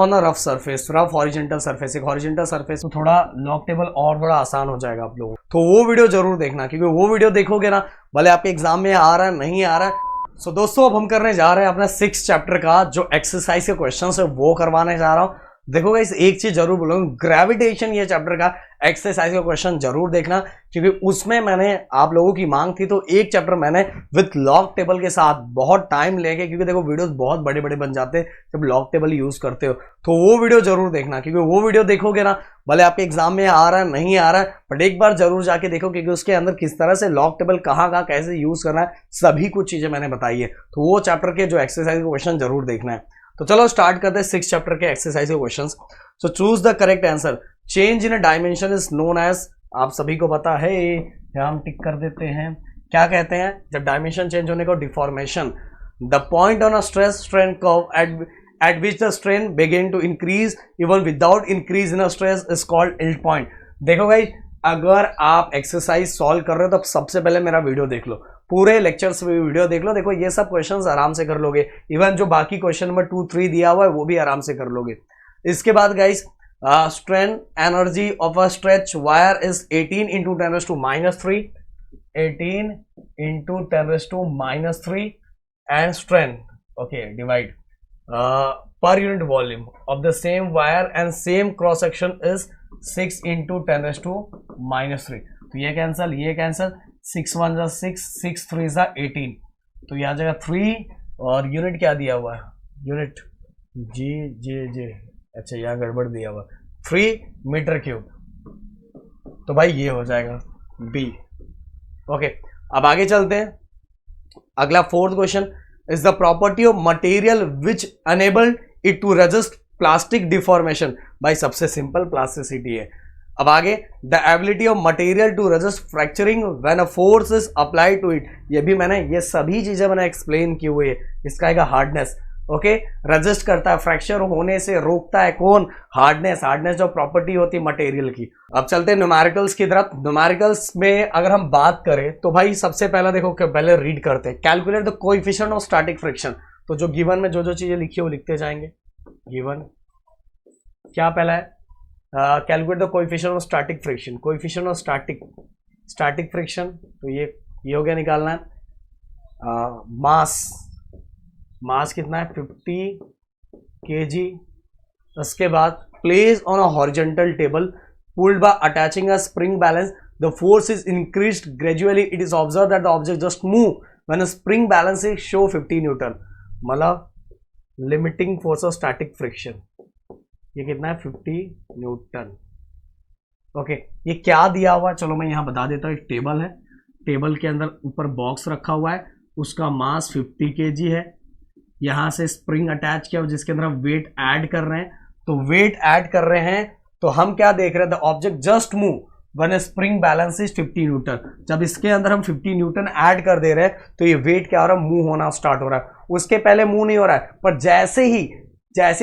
On a rough surface, rough horizontal surface, एक horizontal surface तो थोड़ा लॉग टेबल और थोड़ा आसान हो जाएगा आप लोगों को। तो वो वीडियो जरूर देखना, क्योंकि वो वीडियो देखोगे ना, भले आपके एग्जाम में आ रहा है नहीं आ रहा है। सो दोस्तों अब हम करने जा रहे हैं अपना 6 चैप्टर का जो एक्सरसाइज के क्वेश्चन है वो करवाने जा रहा हूं। देखो गाइस एक चीज जरूर बोलूंगा, ग्रेविटेशन ये चैप्टर का एक्सरसाइज का क्वेश्चन जरूर देखना, क्योंकि उसमें मैंने आप लोगों की मांग थी तो एक चैप्टर मैंने विथ लॉग टेबल के साथ बहुत टाइम लेके, क्योंकि देखो वीडियोस बहुत बड़े बड़े बन जाते हैं जब लॉग टेबल यूज करते हो, तो वो वीडियो जरूर देखना, क्योंकि वो वीडियो देखोगे ना, भले आपके एग्जाम में आ रहा है नहीं आ रहा है, बट एक बार जरूर जाके देखो, क्योंकि उसके अंदर किस तरह से लॉग टेबल कहाँ कैसे यूज करना है सभी कुछ चीजें मैंने बताई है। तो वो चैप्टर के जो एक्सरसाइज क्वेश्चन जरूर देखना है। तो चलो स्टार्ट करते हैं 6 चैप्टर के एक्सरसाइज के questions. So choose the correct answer. Change in a dimension is known as, आप सभी को पता है, यहाँ हम टिक कर देते हैं, क्या कहते हैं जब डायमेंशन चेंज होने को? Deformation. The point on a stress strain curve at which the strain begin to increase even without increase in a stress is called yield point। देखो भाई अगर आप एक्सरसाइज सॉल्व कर रहे हो तो सबसे पहले मेरा वीडियो देख लो, पूरे लेक्चर्स में वीडियो देख लो, देखो ये सब क्वेश्चंस आराम से कर लोगे, इवन जो बाकी क्वेश्चन नंबर 2, 3 दिया हुआ है वो भी आराम से कर लोगे। इसके बाद guys strain energy of a stretch wire is 18 into 10⁻⁻3, 18 into 10⁻⁻3 and strain okay divide per unit volume of the same wire and same cross section is 6 into 10⁻⁻3। तो ये कैंसल, ये कैंसल, 6 1 जा 6, 6 3 जा 18, तो ये आ जाएगा 3 और यूनिट क्या दिया हुआ है? यूनिट जी जे जे, अच्छा यहाँ गड़बड़ दिया हुआ 3 मीटर क्यूब, तो भाई ये हो जाएगा बी। ओके अब आगे चलते हैं। अगला 4th question is the property of material which enabled it to resist plastic deformation। भाई सबसे सिंपल प्लास्टिसिटी है। अब आगे the ability of material to resist fracturing when a force is applied to it, ये भी मैंने, ये सभी चीजें मैंने एक्सप्लेन की हुई है। इसका आएगा हार्डनेस, ओके, रेजिस्ट करता है, फ्रैक्चर होने से रोकता है कौन? हार्डनेस। हार्डनेस जो प्रॉपर्टी होती है मटेरियल की। अब चलते हैं न्यूमेरिकल्स की तरफ। न्यूमेरिकल्स में अगर हम बात करें तो भाई सबसे पहला देखो पहले रीड करते हैं, calculate the coefficient of static friction. तो जो गिवन में जो जो चीजें लिखी है वो लिखते जाएंगे। गिवन क्या पहला है? Calculate the coefficient of static friction. Coefficient of static friction, तो ये हो गया निकालना है। मास कितना है? 50 kg। उसके बाद place on a horizontal table pulled by attaching a spring balance, the force is increased gradually, it is observe that the object just move when a spring balance is show 50 newton. मतलब limiting force of static friction ये कितना है? 50 Newton. Okay ये क्या दिया हुआ है? चलो मैं यहां बता देता हूं। एक टेबल है, टेबल के अंदर ऊपर बॉक्स रखा हुआ है, उसका मास 50 kg है, यहां से स्प्रिंग अटैच किया जिसके अंदर हम वेट ऐड कर रहे हैं। तो वेट ऐड कर रहे हैं तो हम क्या देख रहे हैं? The object just move when spring balance is 50 Newton. जब इसके अंदर हम 50 न्यूटन ऐड कर दे रहे हैं तो ये वेट क्या हो रहा है? मूव होना स्टार्ट हो रहा है। उसके पहले मूव नहीं हो रहा है, पर जैसे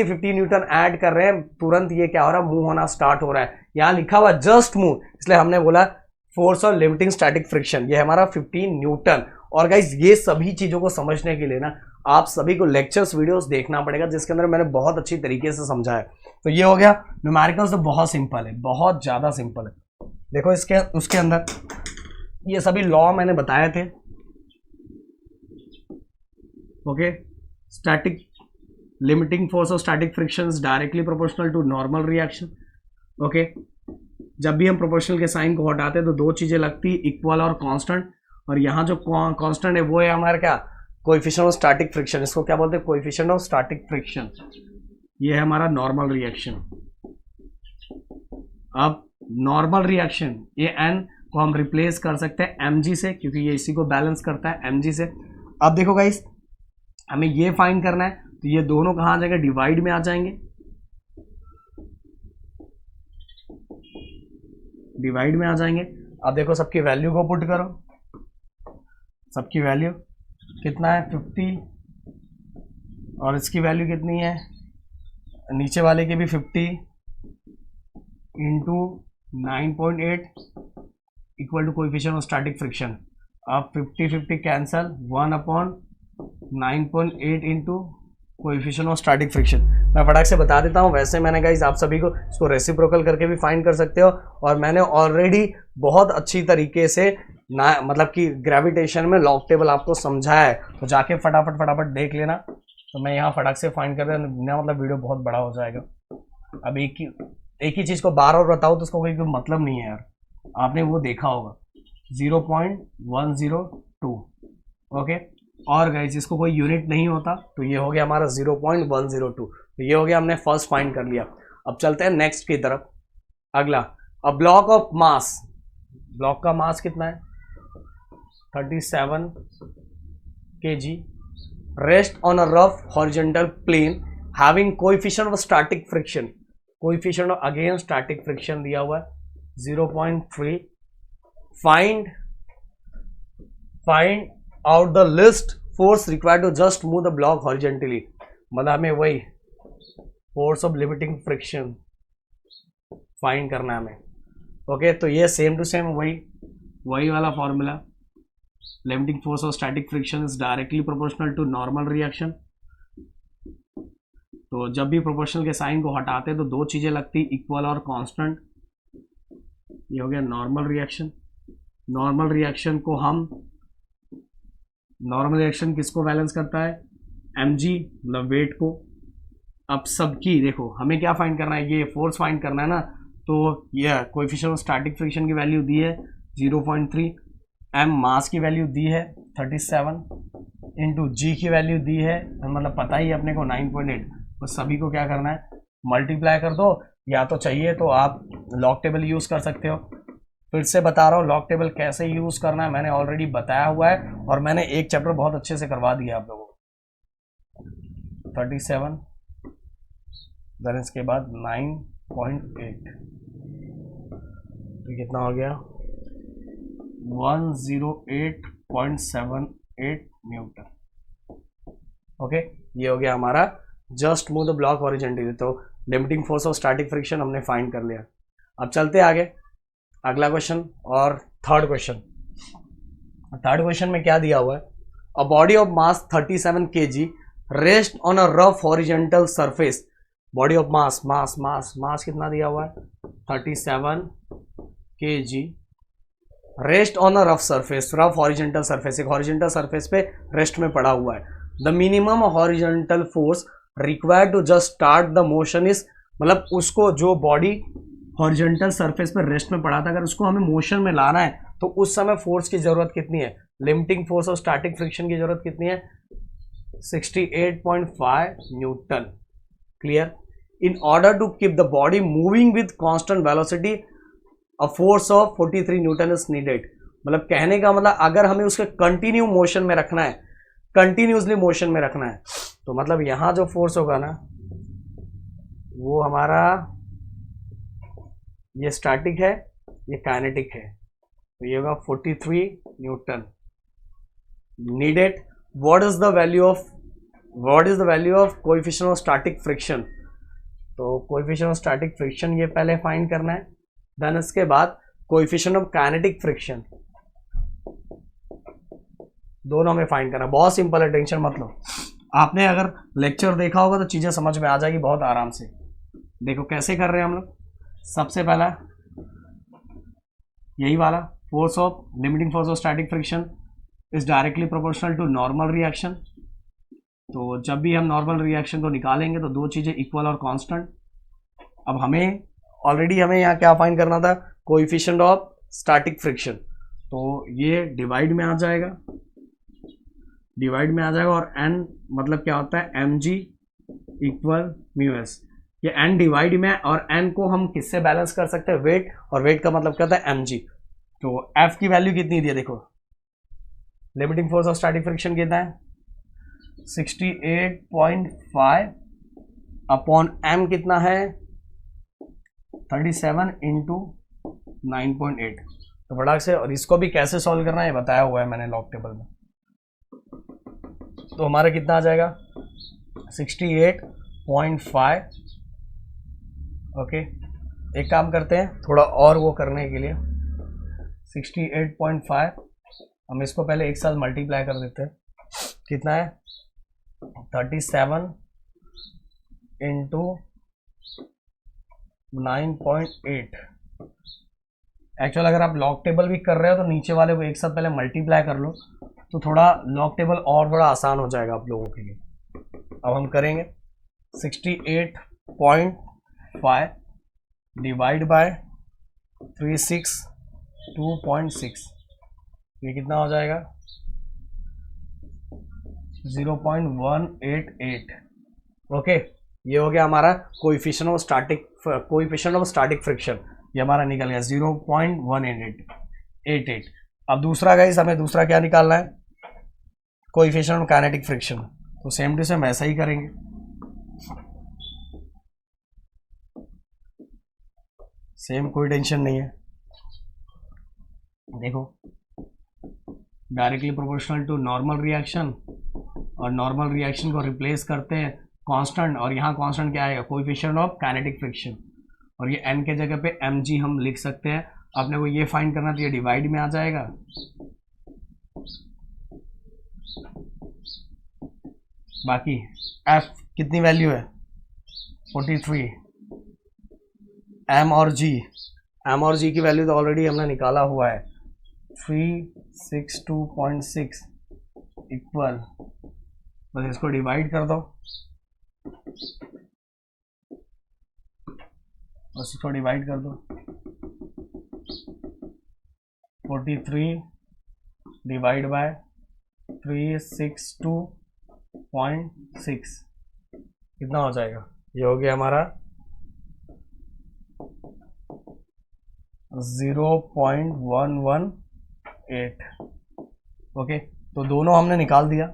50 न्यूटन ऐड कर रहे हैं तुरंत ये क्या हो रहा है? मूव होना स्टार्ट हो रहा है। यहां लिखा हुआ जस्ट मूव, इसलिए हमने बोला फोर्स और लिमिटिंग स्टैटिक फ्रिक्शन, ये हमारा 50 न्यूटन। और गाइस ये सभी चीजों को समझने के लिए ना आप सभी को लेक्चर्स वीडियोस देखना पड़ेगा, जिसके अंदर मैंने बहुत अच्छी तरीके से समझाया। तो ये हो गया न्यूमेरिकल्स। तो बहुत सिंपल है, बहुत ज्यादा सिंपल है। देखो उसके अंदर ये सभी लॉ मैंने बताए थे। Okay static limiting force of static friction is directly proportional to normal reaction. Okay जब भी हम प्रोपोर्शनल के साइन को हटाते हैं तो दो चीजें लगती, इक्वल और कांस्टेंट, और यहाँ जो कांस्टेंट है वो है हमारा क्या? Coefficient of static friction. इसको क्या बोलते हैं? Coefficient of static friction. ये है हमारा नॉर्मल रिएक्शन। अब नॉर्मल रिएक्शन ये n को हम रिप्लेस कर सकते हैं mg से, क्योंकि ये इसी को बैलेंस करता है mg से। अब देखो गाइस हमें ये फाइंड करना है, तो ये दोनों कहाँ आ जाएंगे? डिवाइड में आ जाएंगे। डिवाइड में आ जाएंगे। अब देखो सबकी वैल्यू को पुट करो, सबकी वैल्यू कितना है? 50, और इसकी वैल्यू कितनी है? नीचे वाले के भी 50 into 9.8 equal to coefficient of static friction. अब 50 cancel, 1/9.8 into coefficient of static friction. मैं फटाक से बता देता हूँ। वैसे मैंने गाइस आप सभी को इसको रेसिप्रोकल करके भी फाइंड कर सकते हो, और मैंने ऑलरेडी बहुत अच्छी तरीके से ना मतलब कि ग्रेविटेशन में लॉग टेबल आपको समझाया है, तो जाके फटाफट देख लेना। तो मैं यहाँ फटाक से फाइंड कर रहा हूँ, मतलब वीडियो बहुत बड़ा हो जाएगा। अब एक ही चीज़ को बार बार बताओ तो उसको कोई मतलब नहीं है यार। आपने वो देखा होगा 0.102, ओके। और गाइस इसको कोई यूनिट नहीं होता, तो ये हो गया हमारा 0.102। तो ये हो गया, हमने फर्स्ट फाइंड कर लिया। अब चलते हैं नेक्स्ट की तरफ। अगला, a block of mass, block का मास कितना है 37 kg, rest on a rough horizontal plane having coefficient of static friction, coefficient of again static friction दिया हुआ है 0.3। Find out the least force required to just move the block horizontally, मतलब हमें वही force of limiting friction find करना है हमें, okay. तो ये सेम टू सेम वही वाला formula, limiting force of static friction is directly proportional to normal reaction. तो जब भी प्रोपोर्शनल के साइन को हटाते हैं तो दो चीजें लगती, इक्वल और कांस्टेंट। ये हो गया नॉर्मल रिएक्शन। नॉर्मल रिएक्शन को हम, नॉर्मल रिएक्शन किसको बैलेंस करता है, mg मतलब वेट को। अब सबकी देखो हमें क्या फाइंड करना है, ये फोर्स फाइंड करना है ना, तो ये कोएफिशिएंट ऑफ स्टैटिक फ्रिक्शन की वैल्यू दी है 0.3, m मास की वैल्यू दी है 37, इंटू जी की वैल्यू दी है, मतलब पता ही अपने को 9.8। तो सभी को क्या करना है, मल्टीप्लाई कर दो, या तो चाहिए तो आप लॉग टेबल यूज़ कर सकते हो। फिर से बता रहा हूँ लॉग टेबल कैसे यूज़ करना है, मैंने ऑलरेडी बताया हुआ है, और मैंने एक चैप्टर बहुत अच्छे से करवा दिया आप लोगों को। 37 देन इसके बाद 9.8, तो कितना हो गया 108.78 न्यूटन, ओके। ये हो गया हमारा just move the block horizontally. तो limiting force of static friction हमने फाइंड कर लिया। अब चलते आगे, अगला क्वेश्चन और थर्ड क्वेश्चन में क्या दिया हुआ है, a body of mass 37 kg rest on a rough horizontal surface, body of mass कितना दिया हुआ है 37 kg, rest on a rough surface, rough horizontal surface, एक हॉरिजॉन्टल सरफेस पे रेस्ट में पड़ा हुआ है। The minimum horizontal force required to just start the motion is, मतलब उसको जो बॉडी हॉरिजॉन्टल सरफेस पर रेस्ट में पड़ा था, अगर उसको हमें मोशन में लाना है तो उस समय फोर्स की जरूरत कितनी है, लिमिटिंग फोर्स और स्टैटिक फ्रिक्शन की जरूरत कितनी है 68.5 newton. Clear. In order to keep the body moving with constant velocity a force of 43 newton is needed, मतलब कहने का मतलब अगर हमें उसके कंटिन्यू मोशन में रखना है, कंटिन्यूसली मोशन में रखना है, तो मतलब यहां जो फोर्स होगा ना वो हमारा ये स्टैटिक है, ये काइनेटिक है, तो ये होगा 43 Newton needed. What is the value of coefficient of static friction, तो कोएफिशिएंट ऑफ स्टैटिक फ्रिक्शन ये पहले फाइंड करना है, देन इसके बाद कोएफिशिएंट ऑफ काइनेटिक फ्रिक्शन, दोनों में फाइंड करना। बहुत सिंपल है, टेंशन मत लो। आपने अगर लेक्चर देखा होगा तो चीजें समझ में आ जाएगी बहुत आराम से। देखो कैसे कर रहे हैं हम लोग। सबसे पहला यही वाला, force of limiting force of static friction is directly proportional to normal reaction. तो जब भी हम नॉर्मल रिएक्शन को निकालेंगे तो दो चीजें इक्वल और कांस्टेंट। अब हमें यहाँ क्या फाइंड करना था, कोएफिशिएंट ऑफ स्टैटिक फ्रिक्शन, तो ये डिवाइड में आ जाएगा, और n मतलब क्या होता है mg इक्वल म्यू एस। ये n डिवाइड में, और n को हम किससे बैलेंस कर सकते हैं, वेट, और वेट का मतलब क्या होता है mg। तो f की वैल्यू कितनी दी है, देखो limiting force of static friction कितना है 68.5 अपॉन m कितना है 37 इंटू 9.8। तो फटाक से, और इसको भी कैसे सॉल्व करना है बताया हुआ है मैंने लॉग टेबल में। तो हमारा कितना आ जाएगा 68.5, ओके। एक काम करते हैं थोड़ा और वो करने के लिए, 68.5 हम इसको पहले एक साथ मल्टीप्लाई कर देते हैं, कितना है 37 इंटू 9.8। एक्चुअल अगर आप लॉग टेबल भी कर रहे हो तो नीचे वाले को एक साथ पहले मल्टीप्लाई कर लो, तो थोड़ा लॉग टेबल और थोड़ा आसान हो जाएगा आप लोगों के लिए। अब हम करेंगे 68.5 डिवाइड बाय 362.6, ये कितना हो जाएगा 0.188। ओके, ये हो गया हमारा कोएफिशिएंट ऑफ स्टैटिक फ्रिक्शन, ये हमारा निकल गया 0.188। अब दूसरा गाइस, हमें दूसरा क्या निकालना है, कोएफिशिएंट ऑफ काइनेटिक फ्रिक्शन। तो सेम टू सेम ऐसा ही करेंगे। सेम, कोई टेंशन नहीं है। देखो, directly proportional to normal reaction, और नॉर्मल रिएक्शन को रिप्लेस करते हैं कांस्टेंट, और यहाँ कांस्टेंट क्या आएगा, कोएफिशिएंट ऑफ काइनेटिक फ्रिक्शन, और ये n के जगह पे mg हम लिख सकते हैं। आपने को ये फाइंड करना तो ये डिवाइड में आ जाएगा, बाकी f कितनी वैल्यू है 43, m और g की वैल्यू तो ऑलरेडी हमने निकाला हुआ है 362.6 इक्वल, बस इसको डिवाइड कर दो, बस इसको डिवाइड कर दो, 43 डिवाइड बाय 362.6 कितना हो जाएगा, ये हो गया हमारा 0.118। ओके, तो दोनों हमने निकाल दिया,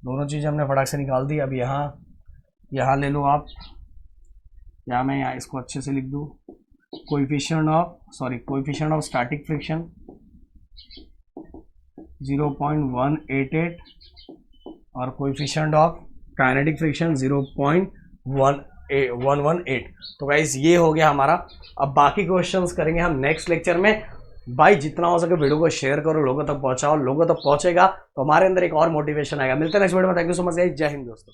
दोनों चीज़ें हमने फटाक से निकाल दी। अब यहाँ ले लो आप, मैं यहाँ इसको अच्छे से लिख दूँ, कोएफिशिएंट ऑफ स्टैटिक फ्रिक्शन 0.188 और कोएफिशिएंट ऑफ काइनेटिक फ्रिक्शन 0.118। तो गाइस ये हो गया हमारा। अब बाकी क्वेश्चंस करेंगे हम नेक्स्ट लेक्चर में। भाई जितना हो सके वीडियो को शेयर करो, लोगों तक पहुंचाओ, लोगों तक पहुंचेगा तो हमारे अंदर एक और मोटिवेशन आएगा। मिलते हैं नेक्स्ट वीडियो में। Thank you so much guys, जय हिंद दोस्तों।